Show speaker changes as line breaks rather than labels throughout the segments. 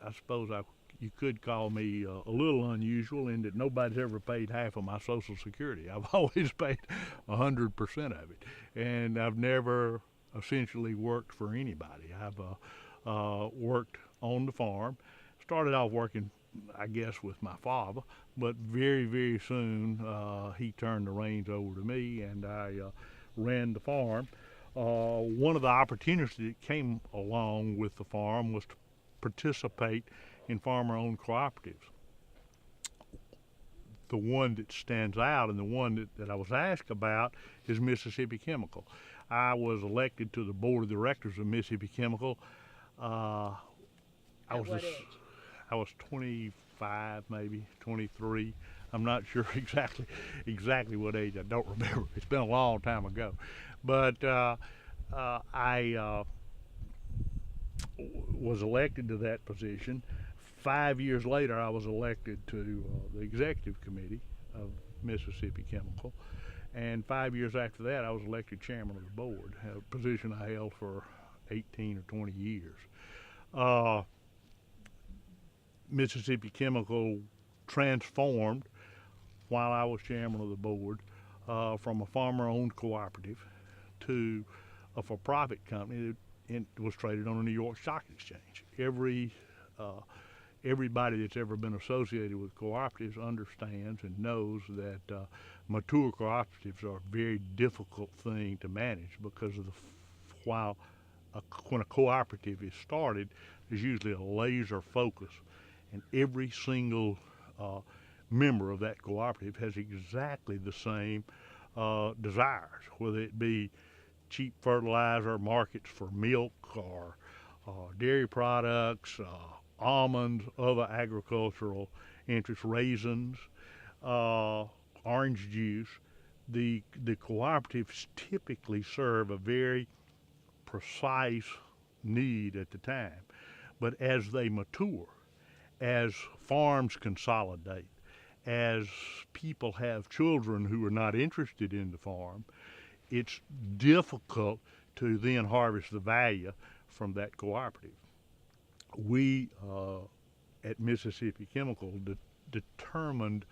I suppose you could call me a little unusual in that nobody's ever paid half of my Social Security. I've always paid 100% of it, and I've never essentially worked for anybody. I've worked on the farm. Started off working, I guess, with my father, but very, very soon he turned the reins over to me, and I ran the farm. One of the opportunities that came along with the farm was to participate in farmer-owned cooperatives. The one that stands out and the one that I was asked about is Mississippi Chemical. I was elected to the board of directors of Mississippi Chemical. Uh, I
At
was
what
a,
age?
I was 25, maybe 23. I'm not sure exactly what age. I don't remember. It's been a long time ago, but I was elected to that position. 5 years later, I was elected to the executive committee of Mississippi Chemical, and 5 years after that, I was elected chairman of the board, a position I held for 18 or 20 years. Uh, Mississippi Chemical transformed while I was chairman of the board from a farmer-owned cooperative to a for-profit company that was traded on the New York Stock Exchange. Uh, Everybody that's ever been associated with cooperatives understands and knows that mature cooperatives are a very difficult thing to manage because of while when a cooperative is started, there's usually a laser focus, and every single uh, member of that cooperative has exactly the same desires, whether it be cheap fertilizer markets for milk or dairy products, almonds, other agricultural interests, raisins, uh, orange juice. The cooperatives typically serve a very precise need at the time. But as they mature, as farms consolidate, as people have children who are not interested in the farm, it's difficult to then harvest the value from that cooperative. We at Mississippi Chemical determined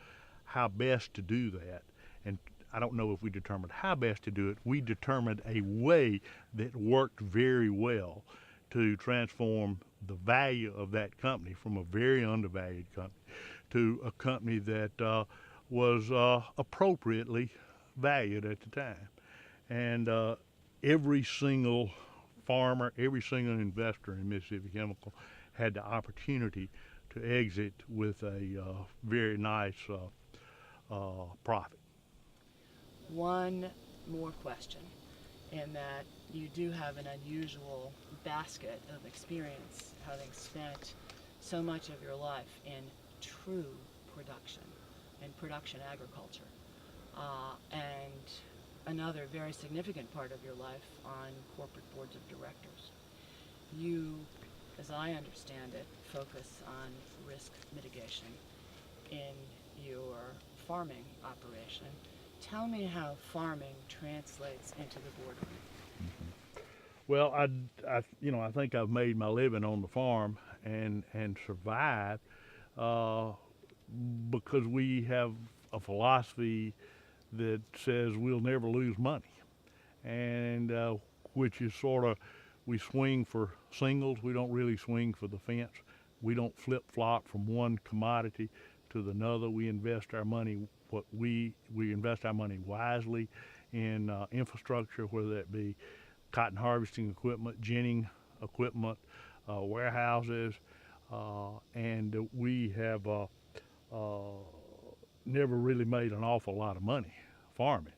how best to do that. And I don't know if we determined how best to do it. We determined a way that worked very well to transform the value of that company from a very undervalued company to a company that was appropriately valued at the time. And every single farmer, every single investor in Mississippi Chemical had the opportunity to exit with a very nice profit.
One more question, in that you do have an unusual basket of experience, having spent so much of your life in true production, in production agriculture, and another very significant part of your life on corporate boards of directors. You, as I understand it, focus on risk mitigation in your farming operation. Tell me how farming translates into the boardroom.
Well, I think I've made my living on the farm and survived uh, because we have a philosophy that says we'll never lose money, and which is sort of we swing for singles. We don't really swing for the fence. We don't flip flop from one commodity to another. We invest our money. We invest our money wisely in infrastructure, whether that be cotton harvesting equipment, ginning equipment, warehouses, and we have uh, never really made an awful lot of money farming,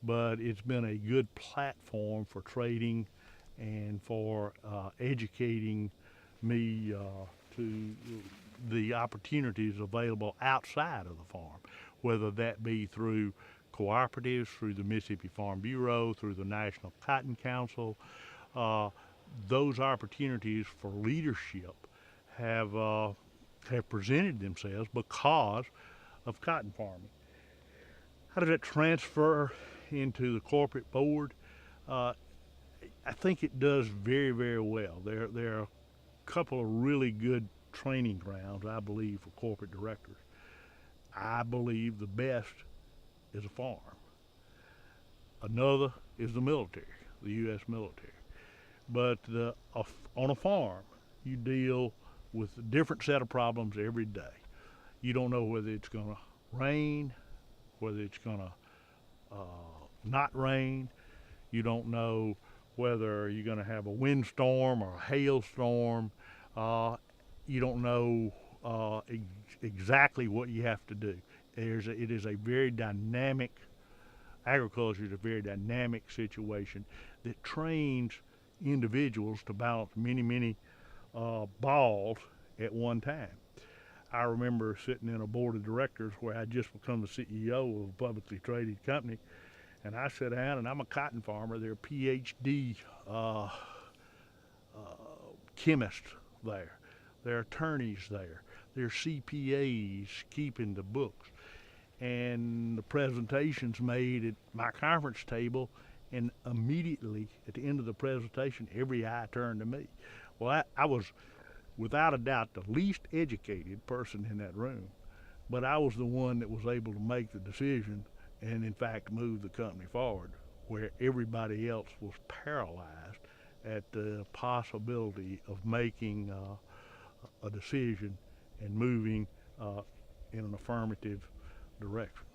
but it's been a good platform for trading and for educating me to the opportunities available outside of the farm, whether that be through cooperatives, through the Mississippi Farm Bureau, through the National Cotton Council. Uh, those opportunities for leadership have have presented themselves because of cotton farming. How does that transfer into the corporate board? Uh, I think it does very, very well. There are a couple of really good training grounds, I believe, for corporate directors. I believe the best is a farm. Another is the military, the U.S. military. But on a farm, you deal with a different set of problems every day. You don't know whether it's going to rain, whether it's going to not rain. You don't know whether you're going to have a windstorm or a hailstorm. You don't know exactly what you have to do. It is a very dynamic, agriculture is a very dynamic situation that trains individuals to balance many balls at one time. I remember sitting in a board of directors where I'd just become the CEO of a publicly traded company, and I sat down, and I'm a cotton farmer. There are PhD chemists there. There are attorneys there. There are CPAs keeping the books. And the presentations made at my conference table, and immediately at the end of the presentation, every eye turned to me. Well, I was, without a doubt, the least educated person in that room, but I was the one that was able to make the decision and, in fact, move the company forward, where everybody else was paralyzed at the possibility of making a decision and moving in an affirmative direction.